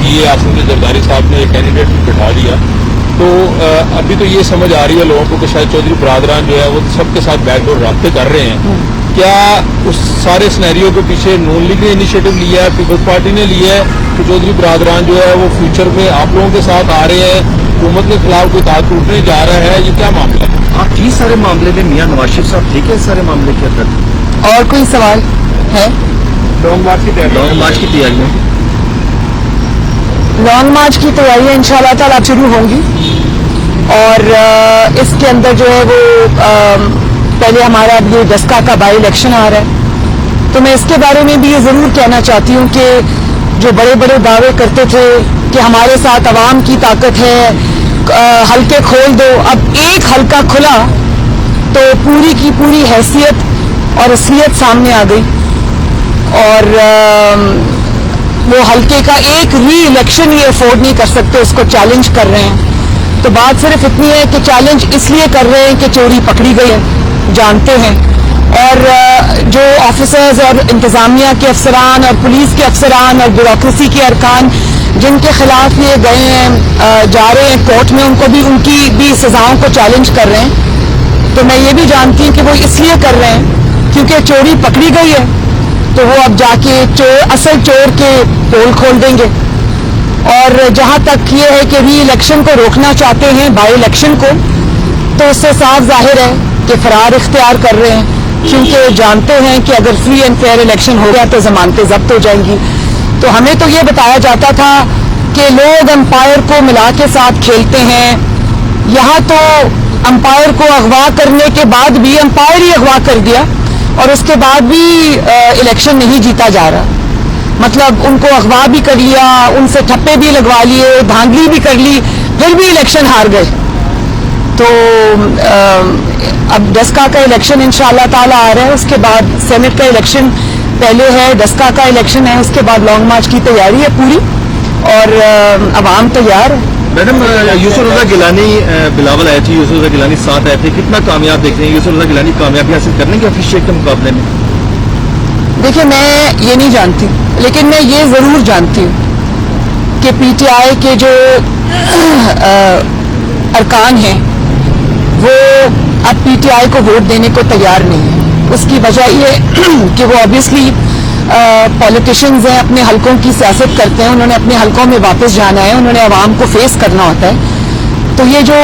کیے, آصف علی زرداری صاحب نے ایک کینڈیڈیٹ بٹھا دیا, تو ابھی تو یہ سمجھ آ رہی ہے لوگوں کو کہ شاید چودھری برادران جو ہے وہ سب کے ساتھ بیک ڈور رابطے کر رہے ہیں. کیا اس سارے سینیریو کے پیچھے نون لیگ نے انیشیٹو لیا ہے, پیپلز پارٹی نے لیا ہے کہ چودھری برادران جو ہے وہ فیوچر میں آپ لوگوں کے ساتھ آ رہے ہیں, حکومت کے خلاف کوئی تعلق ٹوٹنے جا رہا ہے, یہ کیا معاملہ ہے؟ آپ جی سارے معاملے میں میاں نواز شریف صاحب ٹھیک ہے سارے معاملے کے اندر؟ اور کوئی سوال ہے؟ لانگ مارچ کی تیاری, لانگ مارچ کی تیاریاں لانگ مارچ کی تیاریاں انشاءاللہ تعالیٰ شروع ہوں گی, اور اس کے اندر جو ہے وہ پہلے ہمارا اب یہ ڈسکا کا بائی الیکشن آ رہا ہے, تو میں اس کے بارے میں بھی یہ ضرور کہنا چاہتی ہوں کہ جو بڑے بڑے دعوے کرتے تھے کہ ہمارے ساتھ عوام کی طاقت ہے, حلقے کھول دو, اب ایک حلقہ کھلا تو پوری کی پوری حیثیت اور اصلیت سامنے آ گئی, اور وہ حلقے کا ایک ری الیکشن یہ افورڈ نہیں کر سکتے, اس کو چیلنج کر رہے ہیں. تو بات صرف اتنی ہے کہ چیلنج اس لیے کر رہے ہیں کہ چوری پکڑی گئی ہے, جانتے ہیں, اور جو آفیسرز اور انتظامیہ کے افسران اور پولیس کے افسران اور بیوروکریسی کے ارکان جن کے خلاف یہ گئے ہیں جا رہے ہیں کورٹ میں, ان کو بھی ان کی بھی سزاؤں کو چیلنج کر رہے ہیں. تو میں یہ بھی جانتی ہوں کہ وہ اس لیے کر رہے ہیں کیونکہ چوری پکڑی گئی ہے, تو وہ اب جا کے اصل چور کے پول کھول دیں گے. اور جہاں تک یہ ہے کہ ری الیکشن کو روکنا چاہتے ہیں, بائی الیکشن کو, تو اس سے صاف ظاہر ہے کہ فرار اختیار کر رہے ہیں, کیونکہ جانتے ہیں کہ اگر فری اینڈ فیئر الیکشن ہو گیا تو ضمانتیں ضبط ہو جائیں گی. تو ہمیں تو یہ بتایا جاتا تھا کہ لوگ امپائر کو ملا کے ساتھ کھیلتے ہیں, یہاں تو امپائر کو اغوا کرنے کے بعد بھی امپائر ہی اغوا کر دیا, اور اس کے بعد بھی الیکشن نہیں جیتا جا رہا. مطلب ان کو اغوا بھی کر لیا, ان سے ٹھپے بھی لگوا لیے, دھاندلی بھی کر لی, پھر بھی الیکشن ہار گئے. تو اب ڈسکا کا الیکشن انشاءاللہ تعالی آ رہا ہے, اس کے بعد سینٹ کا الیکشن پہلے ہے, ڈسکا کا الیکشن ہے, اس کے بعد لانگ مارچ کی تیاری ہے پوری, اور عوام تیار ہے. میڈم یوسف رضا گیلانی بلاول آئے تھے, یوسف رضا گیلانی ساتھ آئے تھے, کتنا کامیاب دیکھ رہے ہیں یوسف رضا گیلانی کامیابی حاصل کرنے کے افیس شیخ کے مقابلے میں؟ دیکھیے میں یہ نہیں جانتی, لیکن میں یہ ضرور جانتی ہوں کہ پی ٹی آئی کے جو ارکان ہیں وہ اب پی ٹی آئی کو ووٹ دینے کو تیار نہیں ہے. اس کی وجہ یہ کہ وہ آبویسلی پولیٹیشنز ہیں, اپنے حلقوں کی سیاست کرتے ہیں, انہوں نے اپنے حلقوں میں واپس جانا ہے, انہوں نے عوام کو فیس کرنا ہوتا ہے. تو یہ جو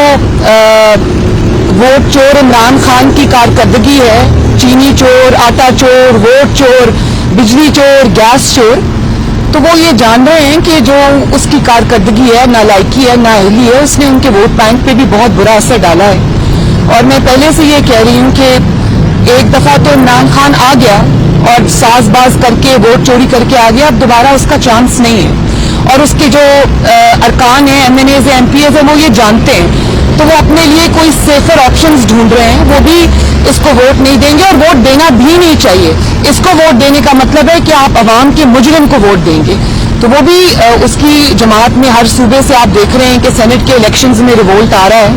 ووٹ چور عمران خان کی کارکردگی ہے, چینی چور, آٹا چور, ووٹ چور, بجلی چور, گیس چور, تو وہ یہ جان رہے ہیں کہ جو اس کی کارکردگی ہے, نالائکی ہے, نااہلی ہے, اس نے ان کے ووٹ بینک پہ بھی بہت برا اثر ڈالا ہے. اور میں پہلے سے یہ کہہ رہی ہوں کہ ایک دفعہ تو عمران خان آ گیا اور ساز باز کر کے ووٹ چوری کر کے آ گیا, اب دوبارہ اس کا چانس نہیں ہے. اور اس کے جو ارکان ہیں, ایم این ایز ہیں, ایم پی ایز ہیں, وہ یہ جانتے ہیں, تو وہ اپنے لیے کوئی سیفر آپشنز ڈھونڈ رہے ہیں, وہ بھی اس کو ووٹ نہیں دیں گے, اور ووٹ دینا بھی نہیں چاہیے. اس کو ووٹ دینے کا مطلب ہے کہ آپ عوام کے مجرم کو ووٹ دیں گے. تو وہ بھی اس کی جماعت میں ہر صوبے سے آپ دیکھ رہے ہیں کہ سینٹ کے الیکشنز میں ریوولٹ آ رہا ہے.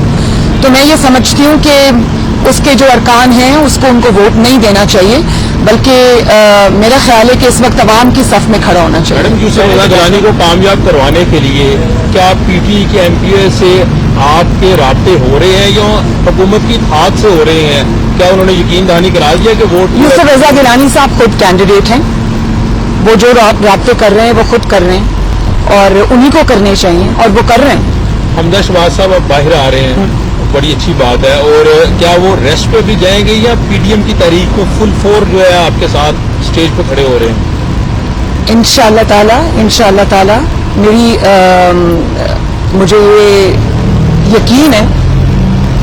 تو میں یہ سمجھتی ہوں کہ اس کے جو ارکان ہیں اس کو ان کو ووٹ نہیں دینا چاہیے, بلکہ میرا خیال ہے کہ اس وقت عوام کی صف میں کھڑا ہونا چاہیے. میڈم یوسف رضا گیلانی کو کامیاب کروانے کے لیے کیا پی ٹی کے ایم پی اے سے آپ کے رابطے ہو رہے ہیں یا حکومت کی اتحاد سے ہو رہے ہیں؟ کیا انہوں نے یقین دہانی کرا دیا کہ ووٹ؟ یوسف رضا گیلانی صاحب خود کینڈیڈیٹ ہیں, وہ جو رابطے کر رہے ہیں وہ خود کر رہے ہیں, اور انہی کو کرنے چاہیے, اور وہ کر رہے ہیں. حمزہ شہباز صاحب اب باہر آ رہے ہیں, بڑی اچھی بات ہے. اور کیا وہ ریسٹ پہ بھی جائیں گے یا پی ڈی ایم کی تحریک کو فل فور جو ہے آپ کے ساتھ اسٹیج پہ کھڑے ہو رہے ہیں؟ انشاءاللہ تعالی مجھے یہ یقین ہے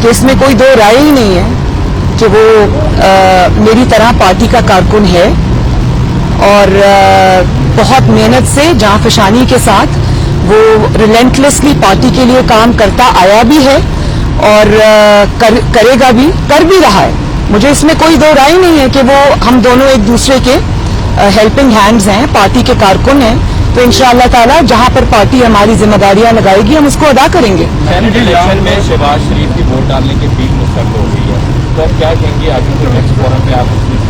کہ اس میں کوئی دو رائے ہی نہیں ہے کہ وہ میری طرح پارٹی کا کارکن ہے, اور بہت محنت سے جاں فشانی کے ساتھ وہ ریلینٹلیسلی پارٹی کے لیے کام کرتا آیا بھی ہے, اور کرے گا بھی, کر بھی رہا ہے. مجھے اس میں کوئی دو رائے نہیں ہے کہ وہ ہم دونوں ایک دوسرے کے ہیلپنگ ہینڈز ہیں, پارٹی کے کارکن ہیں. تو انشاءاللہ تعالی جہاں پر پارٹی ہماری ذمہ داریاں لگائے گی ہم اس کو ادا کریں گے. سینٹ الیکشن میں شہباز شریف کی ووٹ ڈالنے کی فیل مسترد ہو گئی ہے, تو آپ کیا کہیں گے آگے کے نیکسٹ فورم میں آپ